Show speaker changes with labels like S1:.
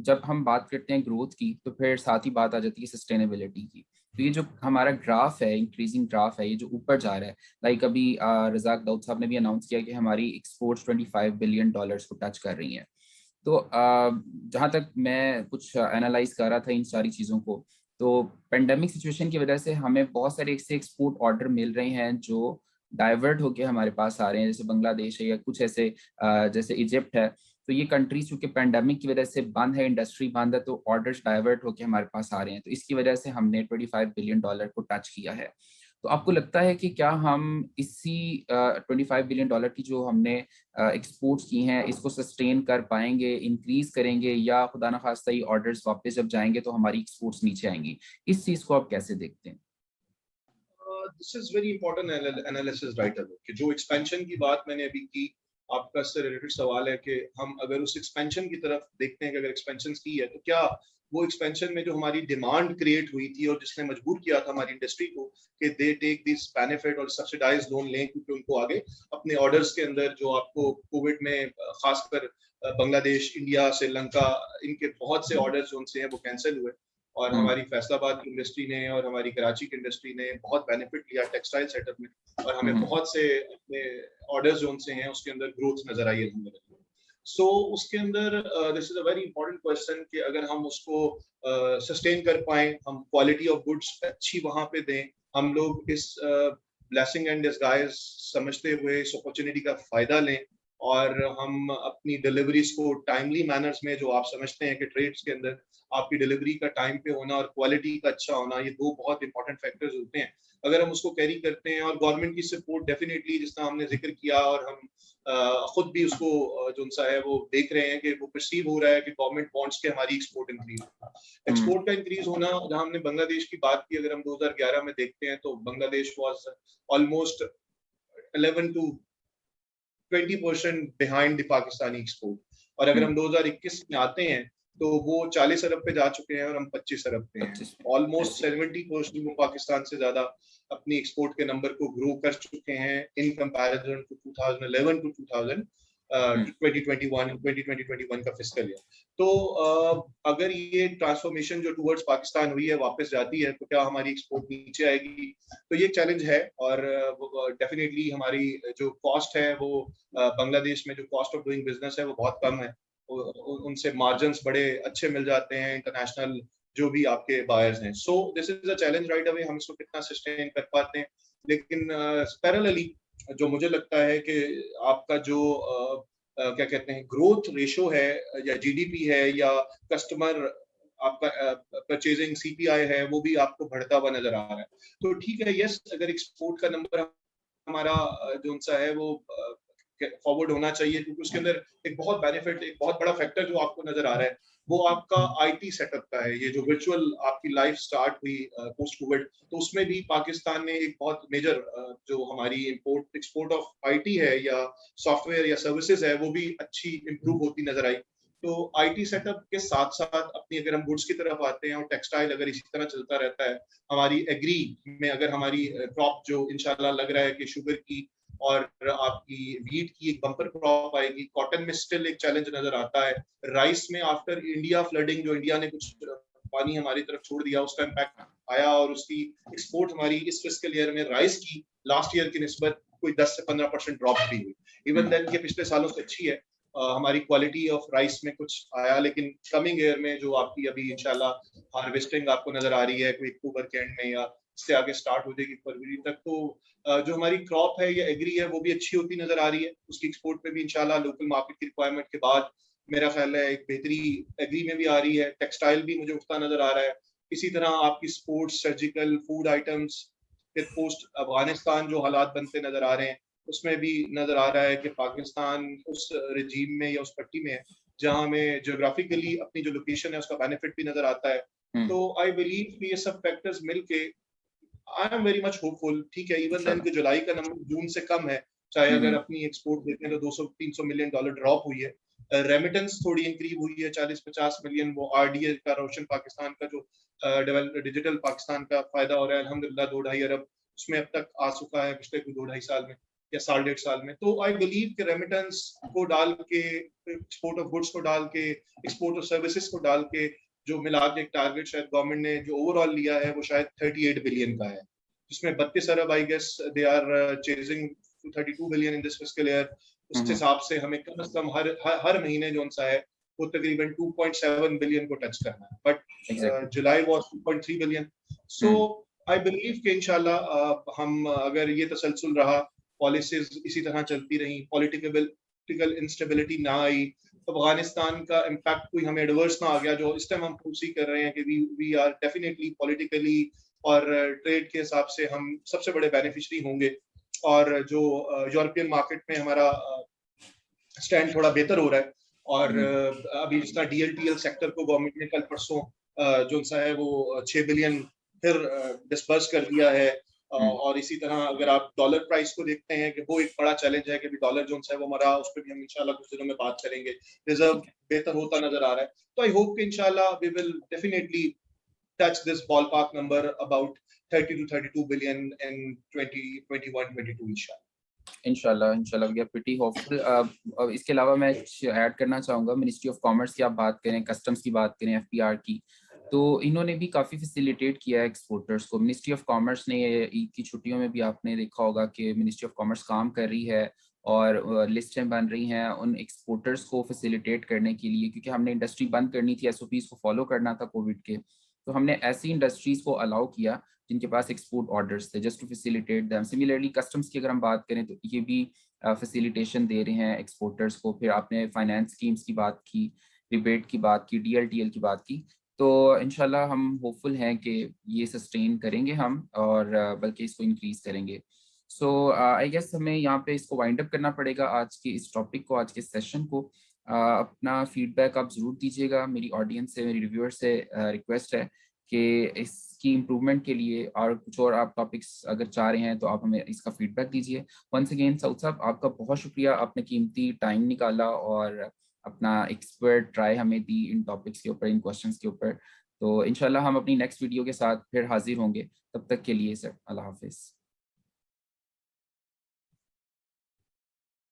S1: जब हम बात करते हैं ग्रोथ की तो फिर साथ ही बात आ जाती है सस्टेनेबिलिटी की। तो ये जो हमारा ग्राफ है, इंक्रीजिंग ग्राफ है, ये जो ऊपर जा रहा है, लाइक अभी रजाक दाऊद साहब ने भी अनाउंस किया कि हमारी एक्सपोर्ट्स $25 बिलियन को टच कर रही हैं। तो जहाँ तक मैं कुछ एनालाइज कर रहा था इन सारी चीज़ों को, तो पेंडेमिक सिचुएशन की वजह से हमें बहुत सारे ऐसे एक्सपोर्ट ऑर्डर मिल रहे हैं जो डाइवर्ट होके हमारे पास आ रहे हैं, जैसे बांग्लादेश है या कुछ ऐसे जैसे इजिप्ट है। तो ये कंट्रीज चूंकि पेंडेमिक की वजह से बंद है, इंडस्ट्री बंद है, तो ऑर्डर्स डाइवर्ट होके हमारे पास आ रहे हैं। तो इसकी वजह से हमने $25 बिलियन को टच किया है। तो आपको लगता है कि क्या हम इसी $25 बिलियन की जो हमने एक्सपोर्ट्स की हैं इसको सस्टेन कर पाएंगे, इंक्रीज करेंगे, या खुदा ना खास्ता ही ऑर्डर्स वापस जब जाएंगे तो हमारी एक्सपोर्ट्स नीचे आएंगी? इस चीज को आप कैसे देखते हैं?
S2: This is very important analysis right away कि जो एक्सपेंशन की बात मैंने अभी की, आपका इससे रिलेटेड सवाल है कि हम अगर उस एक्सपेंशन की तरफ देखते हैं कि अगर एक्सपेंशन की है तो क्या वो एक्सपेंशन में जो हमारी डिमांड क्रिएट हुई थी और जिसने मजबूर किया था हमारी इंडस्ट्री को कि दे टेक दिस बेनिफिट और सब्सिडाइज लोन लें, क्योंकि उनको आगे अपने ऑर्डर्स के अंदर जो आपको कोविड में खासकर बांग्लादेश, इंडिया, श्रीलंका, इनके बहुत से ऑर्डर्स जो उनसे हैं वो कैंसिल हुए और हमारी फैसलाबाद की इंडस्ट्री ने और हमारी कराची की इंडस्ट्री ने बहुत बेनिफिट लिया टेक्सटाइल सेटअप में और हमें बहुत से अपने ऑर्डर्स जो उनसे हैं उसके अंदर ग्रोथ नजर आई है। सो उसके अंदर this is a very important question कि अगर हम उसको सस्टेन कर पाए, हम क्वालिटी ऑफ गुड्स अच्छी वहां पे दें, हम लोग इस ब्लेसिंग एंड डिस्गाइज समझते हुए इस अपॉर्चुनिटी का फायदा लें और हम अपनी डिलीवरीज को टाइमली मैनर्स में, जो आप समझते हैं कि ट्रेड्स के अंदर आपकी डिलीवरी का टाइम पे होना और क्वालिटी का अच्छा होना, ये दो बहुत इंपॉर्टेंट फैक्टर्स होते हैं। अगर हम उसको कैरी करते हैं और गवर्नमेंट की सपोर्ट डेफिनेटली, जिस तरह हमने जिक्र किया और हम खुद भी उसको जो सा है वो देख रहे हैं कि वो परसीव हो रहा है कि गवर्नमेंट वांट्स के हमारी एक्सपोर्ट इंक्रीज होना। एक्सपोर्ट का इंक्रीज होना, जहां हमने बांग्लादेश की बात की, अगर हम 2011 में देखते हैं तो Bangladesh was almost 11 to 20% behind the Pakistani export, और अगर हम 2021 में आते हैं तो वो 40 अरब पे जा चुके हैं और हम 25 अरब पे हैं। ऑलमोस्ट 70% वो पाकिस्तान से ज्यादा अपनी एक्सपोर्ट के नंबर को ग्रो कर चुके हैं इन कंपैरिजन टू 2011 टू 2021 का फिस्कल ईयर। तो अगर ये ट्रांसफॉर्मेशन जो टुवर्ड्स पाकिस्तान हुई है वापस जाती है तो क्या हमारी एक्सपोर्ट नीचे आएगी? तो ये चैलेंज है और डेफिनेटली हमारी जो कॉस्ट है वो बांग्लादेश में जो कॉस्ट ऑफ डूइंग बिजनेस है वो बहुत कम है, उनसे मार्जिन्स बड़े अच्छे मिल जाते हैं इंटरनेशनल जो भी आपके बायर्स हैं। So this is a challenge right away, हम इसको कितना सस्टेन कर पाते हैं। लेकिन पैरेलली जो मुझे लगता है कि आपका जो क्या कहते हैं ग्रोथ रेशो है या जीडीपी है या कस्टमर आपका परचेजिंग सीपीआई है, वो भी आपको बढ़ता हुआ नजर आ रहा है। तो ठीक है, यस, अगर एक्सपोर्ट का नंबर हमारा जो सा है वो फॉरवर्ड होना चाहिए, क्योंकि उसके अंदर एक बहुत बेनिफिट, एक बहुत बड़ा फैक्टर जो आपको नजर आ रहा है वो आपका आईटी सेटअप का है। ये जो वर्चुअल आपकी लाइफ स्टार्ट हुई पोस्ट कोविड, तो उसमें भी पाकिस्तान ने एक बहुत मेजर जो हमारी इंपोर्ट एक्सपोर्ट ऑफ आईटी है या सॉफ्टवेयर या सर्विसेज है वो भी अच्छी इंप्रूव होती नजर आई। तो आईटी सेटअप के साथ साथ अपनी अगर हम गुड्स की तरफ आते हैं और टेक्सटाइल अगर इसी तरह चलता रहता है, हमारी एग्री में अगर हमारी क्रॉप जो इंशाल्लाह लग रहा है कि शुगर की और आपकी वीट की एक बम्पर क्रॉप आएगी, कॉटन में स्टिल एक चैलेंज नजर आता है, राइस में आफ्टर इंडिया फ्लडिंग जो इंडिया ने कुछ पानी हमारी तरफ छोड़ दिया उसका इम्पैक्ट आया और उसकी एक्सपोर्ट हमारी इस फिस्कल ईयर में राइस की लास्ट ईयर की निस्बत कोई 10 से 15% ड्रॉप भी हुई। इवन देन के पिछले सालों से अच्छी है हमारी क्वालिटी ऑफ राइस में कुछ आया, लेकिन कमिंग ईयर में जो आपकी अभी इंशाल्लाह हार्वेस्टिंग आपको नजर आ रही है कोई अक्टूबर के एंड में या इससे आगे स्टार्ट हो जाएगी फरवरी तक, तो जो हमारी क्रॉप है या एग्री है वो भी अच्छी होती नजर आ रही है। उसकी एक्सपोर्ट में भी इंशाल्लाह लोकल मार्केट की रिक्वायरमेंट के बाद मेरा ख्याल है एक बेहतरी एग्री में भी आ रही है। टेक्सटाइल भी मुझे उठता नजर आ रहा है। इसी तरह आपकी स्पोर्ट्स, सर्जिकल, फूड आइटम्स, फिर पोस्ट अफगानिस्तान जो हालात बनते नजर आ रहे हैं उसमें भी नजर आ रहा है कि पाकिस्तान उस रिजीम में या उस पट्टी में है जहां हमें जियोग्राफिकली अपनी जो लोकेशन है उसका बेनिफिट भी नजर आता है। तो आई बिलीव कि ये सब फैक्टर्स मिलके I am very much hopeful. ठीक है, इवन देन के जुलाई का नंबर जून से कम है, चाहे अगर अपनी एक्सपोर्ट देखें तो $200-300 मिलियन ड्रॉप हुई है। रेमिटेंस थोड़ी इंक्रीज हुई है 40-50 मिलियन, वो आरडीए का रोशन पाकिस्तान का जो डिजिटल पाकिस्तान का फायदा हो रहा है अल्हम्दुलिल्लाह 2-2.5 अरब उसमें अब तक आ चुका है पिछले 2-2.5 साल में, या 1.5 साल में। तो आई बिलीव कि रेमिटेंस को डाल के, एक्सपोर्ट ऑफ गुड्स को डाल के, एक्सपोर्ट ऑफ सर्विसेज को डाल के जो मिला के एक टारगेट शायद गवर्नमेंट ने जो ओवरऑल लिया है वो शायद 38 बिलियन का है, जिसमें 32 अरब I guess they are chasing 32 billion in this fiscal year. उस हिसाब से हमें कम से कम हर महीने जो सा है वो तकरीबन 2.7 बिलियन को टच करना है, but July was 2.3 billion. So I believe कि इंशाल्लाह हम अगर ये तसलसल रहा, पॉलिसीज इसी तरह चलती रही, पॉलिटिकल इंस्टेबिलिटी ना आई, तो अफगानिस्तान का इम्पैक्ट कोई हमें एडवर्स ना आ गया, जो इस टाइम हम फोर्सी कर रहे हैं कि वी आर डेफिनेटली पॉलिटिकली और ट्रेड के हिसाब से हम सबसे बड़े बेनिफिशरी होंगे। और जो यूरोपियन मार्केट में हमारा स्टैंड थोड़ा बेहतर हो रहा है, और अभी जिस तरह DLTL सेक्टर को गवर्नमेंट ने कल परसों जो सा है वो 6 बिलियन फिर डिस्पर्स कर दिया है। और इसी तरह अगर आप डॉलर प्राइस को देखते हैं कि वो एक बड़ा चैलेंज है कि डॉलर जो है वो मरा, उस पर भी हम इंशाल्लाह कुछ दिनों में बात करेंगे। रिजर्व बेहतर होता नजर आ रहा है, तो आई होप कि इंशाल्लाह we will definitely touch this ballpark number about 30 to 32 billion in 2021-22
S1: इंशाल्लाह वी आर प्रीटी होपफुल। अब इसके अलावा मैं ऐड करना चाहूँगा, मिनिस्ट्री ऑफ कॉमर्स की आप बात करें, कस्टम्स की बात करें, FPR की, तो इन्होंने भी काफ़ी फैसिलिटेट किया है एक्सपोर्टर्स को। मिनिस्ट्री ऑफ कॉमर्स ने ईद की छुट्टियों में भी आपने देखा होगा कि मिनिस्ट्री ऑफ कॉमर्स काम कर रही है और लिस्टें बन रही हैं उन एक्सपोर्टर्स को फैसिलिटेट करने के लिए, क्योंकि हमने इंडस्ट्री बंद करनी थी, SOPs को फॉलो करना था कोविड के, तो हमने ऐसी इंडस्ट्रीज को अलाउ किया जिनके पास एक्सपोर्ट ऑर्डर्स थे, just to facilitate them. Similarly customs की अगर हम बात करें तो ये भी फैसिलिटेशन दे रहे हैं एक्सपोर्टर्स को। फिर आपने फाइनेंस स्कीम्स की बात की, रिबेट की बात की, DLTL की बात की, तो इंशाल्लाह हम होपफुल हैं कि ये सस्टेन करेंगे हम, और बल्कि इसको इंक्रीज करेंगे। सो आई गेस हमें यहाँ पे इसको वाइंड अप करना पड़ेगा, आज के इस टॉपिक को, आज के सेशन को। अपना फीडबैक आप ज़रूर दीजिएगा। मेरी ऑडियंस से, मेरी रिव्यूअर से रिक्वेस्ट है कि इसकी इम्प्रूवमेंट के लिए और कुछ और आप टॉपिक्स अगर चाह रहे हैं तो आप हमें इसका फीडबैक दीजिए। वंस अगेन सऊद साहब, आपका बहुत शुक्रिया, आपने कीमती टाइम निकाला और अपना एक्सपर्ट राय हमें दी इन टॉपिक्स के ऊपर, इन क्वेश्चंस के ऊपर। तो इंशाल्लाह हम अपनी नेक्स्ट वीडियो के साथ फिर हाजिर होंगे। तब तक के लिए सर, अल्लाह हाफिज़।